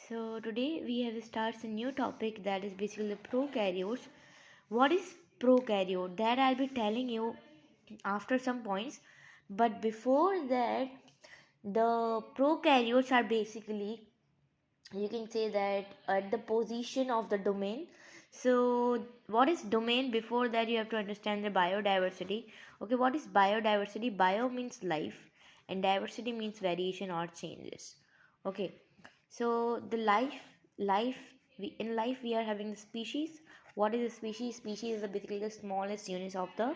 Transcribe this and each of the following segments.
So today we have started a new topic that is basically the prokaryotes. What is prokaryote? That I'll be telling you after some points. But before that, the prokaryotes are basically, you can say that, at the position of the domain. So what is domain? Before that you have to understand the biodiversity. Okay, what is biodiversity? Bio means life and diversity means variation or changes. Okay, so the life in life we are having the species. What is a species? Species is basically the smallest units of the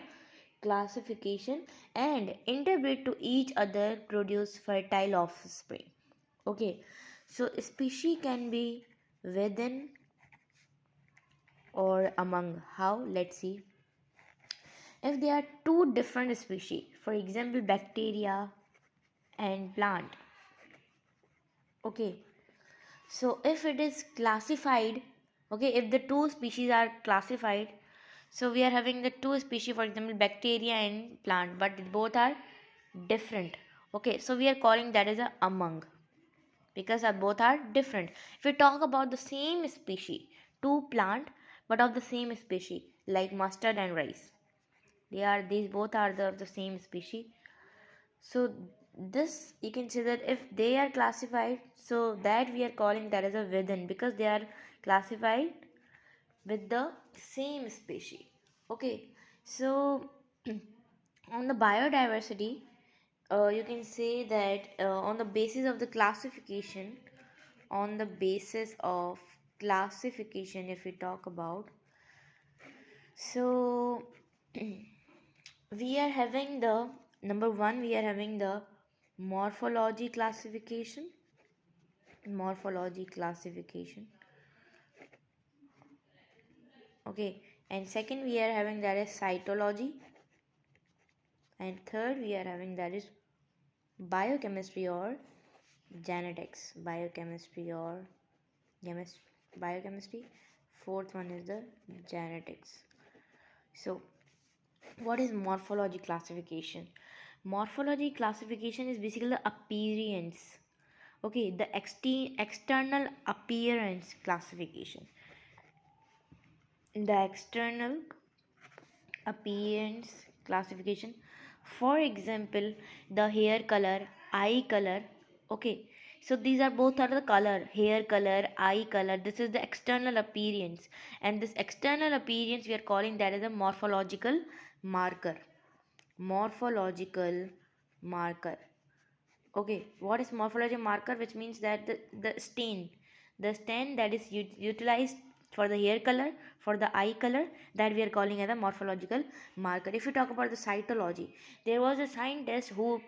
classification and interbreed to each other produce fertile offspring. Okay, so a species can be within or among. How? Let's see. If there are two different species, for example bacteria and plant. Okay, so if it is classified, okay, if the two species are classified, so we are having the two species, for example bacteria and plant, but both are different. Okay, so we are calling that as a among, because both are different. If we talk about the same species, two plant but of the same species, like mustard and rice, these both are the same species. So this, you can say that if they are classified, so that we are calling that as a within, because they are classified with the same species. Okay, so on the biodiversity, you can say that on the basis of the classification, if we talk about, so we are having the number one, we are having the morphology classification. Okay, and second we are having that is cytology, and third we are having that is biochemistry or genetics. Biochemistry. Fourth one is the genetics. So what is morphology classification? Morphology classification is basically the appearance. Okay, the external appearance classification. The external appearance classification, for example the hair color, eye color. Okay, so these are both are the color, hair color, eye color. This is the external appearance, and this external appearance we are calling that as a morphological marker. morphological marker Okay, what is morphology marker? Which means that the stain that is utilized for the hair color, for the eye color, that we are calling as a morphological marker. If you talk about the cytology, there was a scientist who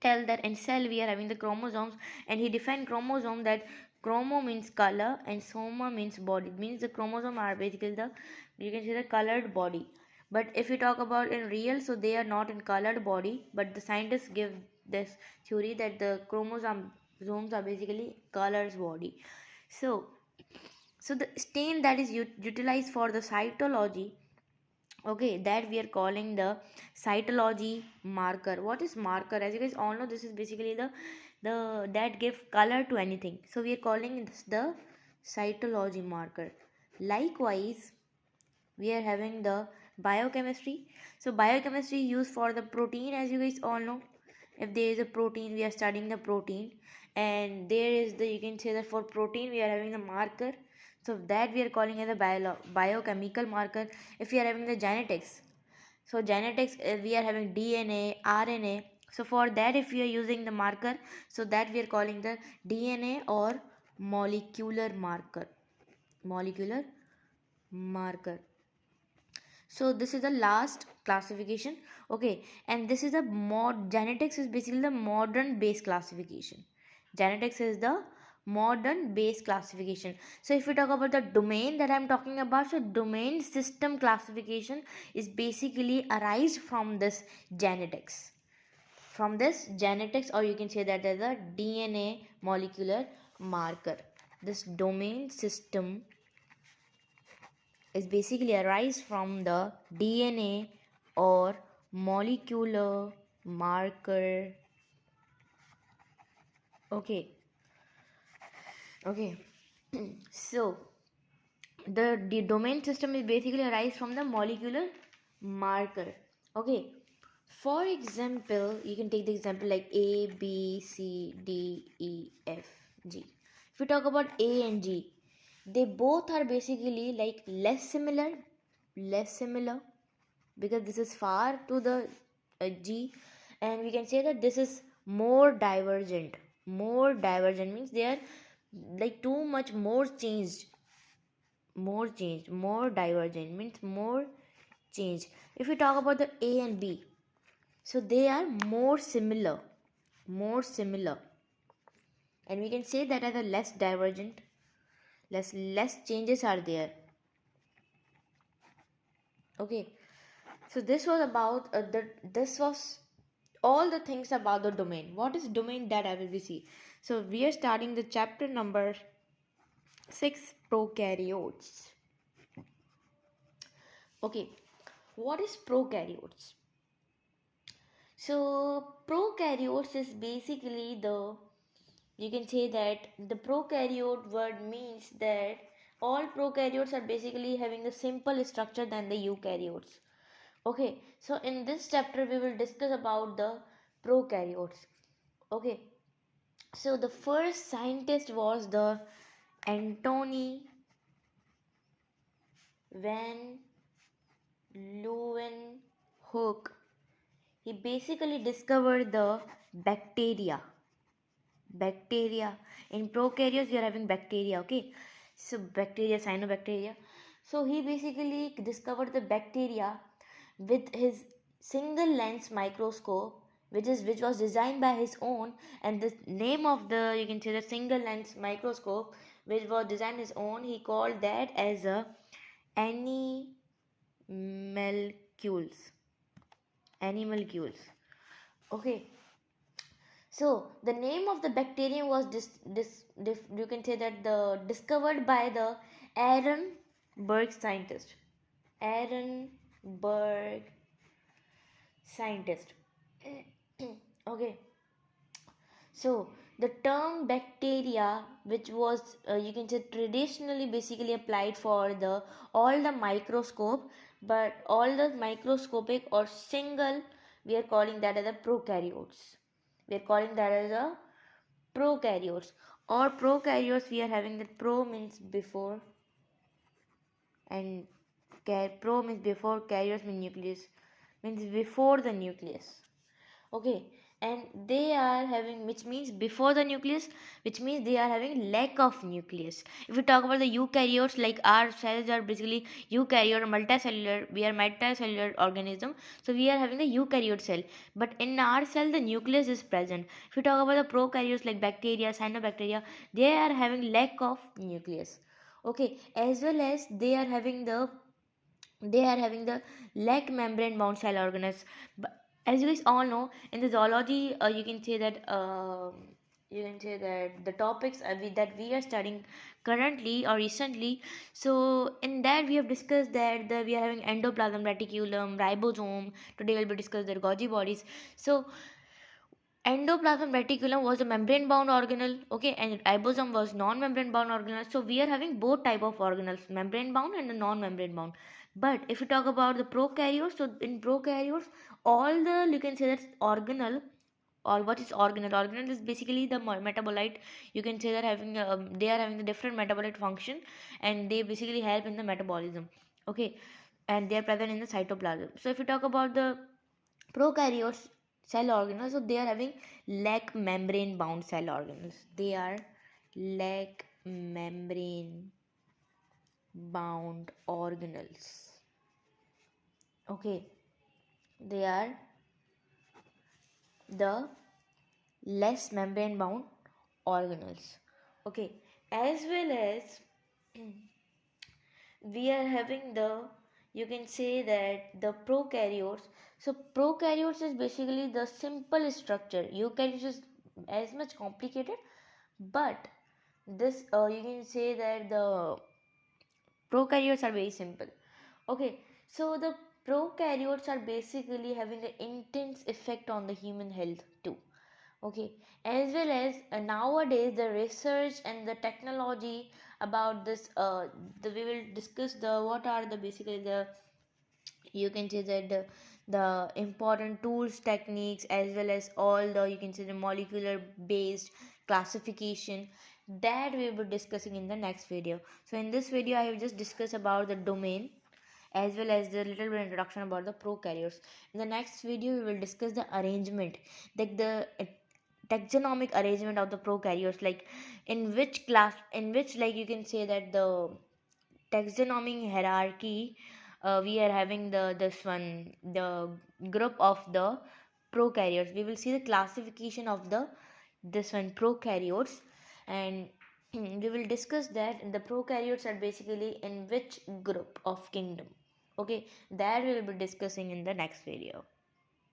tell that in cell we are having the chromosomes, and he defined chromosome that chromo means color and soma means body. It means the chromosome are basically the, you can say, the colored body. But if we talk about in real, so they are not in colored body, but the scientists give this theory that the chromosomes are basically colors body. So the stain that is utilized for the cytology, okay, that we are calling the cytology marker. What is marker? As you guys all know, this is basically the that give color to anything, so we are calling this the cytology marker. Likewise, we are having the biochemistry. So biochemistry used for the protein. As you guys all know, if there is a protein, we are studying the protein, and there is the, you can say that for protein we are having the marker, so that we are calling as a biochemical marker. If we are having the genetics, so genetics, we are having DNA, RNA. So for that, if we are using the marker, so that we are calling the DNA or molecular marker. Molecular marker. So this is the last classification. Okay, and this is the genetics is basically the modern base classification. Genetics is the modern base classification. So if we talk about the domain that I'm talking about, so domain system classification is basically arise from this genetics. Or you can say that as a DNA molecular marker. This domain system is basically arise from the DNA or molecular marker. Okay, Okay. So the domain system is basically arise from the molecular marker. Okay, for example, you can take the example like A, B, C, D, E, F, G. If we talk about A and G, they both are basically like less similar, because this is far to the G, and we can say that this is more divergent. More divergent means they are like too much more divergent means more change. If we talk about the A and B, so they are more similar, and we can say that as a less divergent, less changes are there. Okay, so this was about this was all the things about the domain. What is domain, that I will be see. So we are starting the chapter number 6, prokaryotes. Okay, what is prokaryotes? So prokaryotes is basically you can say that the prokaryote word means that all prokaryotes are basically having a simple structure than the eukaryotes. Okay, so in this chapter we will discuss about the prokaryotes. Okay, so the first scientist was the Antony van Leeuwenhoek. He basically discovered the bacteria. In prokaryotes we are having bacteria. Okay, so bacteria, cyanobacteria. So he basically discovered the bacteria with his single lens microscope, which was designed by his own. And the name of the, you can say, the single lens microscope which was designed his own, he called that as a animalcules. Okay, so the name of the bacterium was you can say that the discovered by the Aaron Berg scientist. Aaron Berg scientist. Okay, so the term bacteria, which was you can say traditionally basically applied for the all the microscope, but all the microscopic or single, we are calling that as a prokaryotes. We are calling that as a prokaryotes. Or prokaryotes, we are having that pro means before, and pro means before, karyos means nucleus, means before the nucleus. Okay, and they are having, which means before the nucleus, which means they are having lack of nucleus. If we talk about the eukaryotes, like our cells are basically eukaryote, multicellular, we are multicellular organism, so we are having the eukaryote cell, but in our cell the nucleus is present. If we talk about the prokaryotes like bacteria, cyanobacteria, they are having lack of nucleus. Okay, as well as they are having the lac membrane bound cell organelles. But as you guys all know, in the zoology, you can say that the topics that we are studying currently or recently. So in that we have discussed that we are having endoplasm, reticulum, ribosome. Today we'll be discussing the Golgi bodies. So endoplasm reticulum was a membrane bound organelle, okay, and ribosome was non membrane bound organelle. So we are having both type of organelles, membrane bound and non membrane bound. But if you talk about the prokaryotes, so in prokaryotes, all the, you can say that organelle, or what is organelle is basically the metabolite. You can say that they are having the different metabolite function, and they basically help in the metabolism. Okay, and they are present in the cytoplasm. So if you talk about the prokaryotes cell organelles, so they are having lac membrane bound cell organelles. They are lac membrane bound organelles. Okay, they are the less membrane bound organelles. Okay, as well as we are having the, you can say that the prokaryotes. So prokaryotes is basically the simple structure. Eukaryotes is as much complicated, but this you can say that the prokaryotes are very simple. Okay, so the prokaryotes are basically having an intense effect on the human health too. Okay, as well as nowadays the research and the technology about this, we will discuss the what are the basically the, you can say that the important tools, techniques, as well as all the, you can say, the molecular based classification that we will be discussing in the next video. So in this video I have just discussed about the domain as well as the little bit introduction about the prokaryotes. In the next video we will discuss the arrangement, like the taxonomic arrangement of the prokaryotes, like in which class, in which, like you can say that the taxonomic hierarchy, we are having the this one, the group of the prokaryotes. We will see the classification of the this one prokaryotes, and we will discuss that the prokaryotes are basically in which group of kingdom. Okay, that we will be discussing in the next video.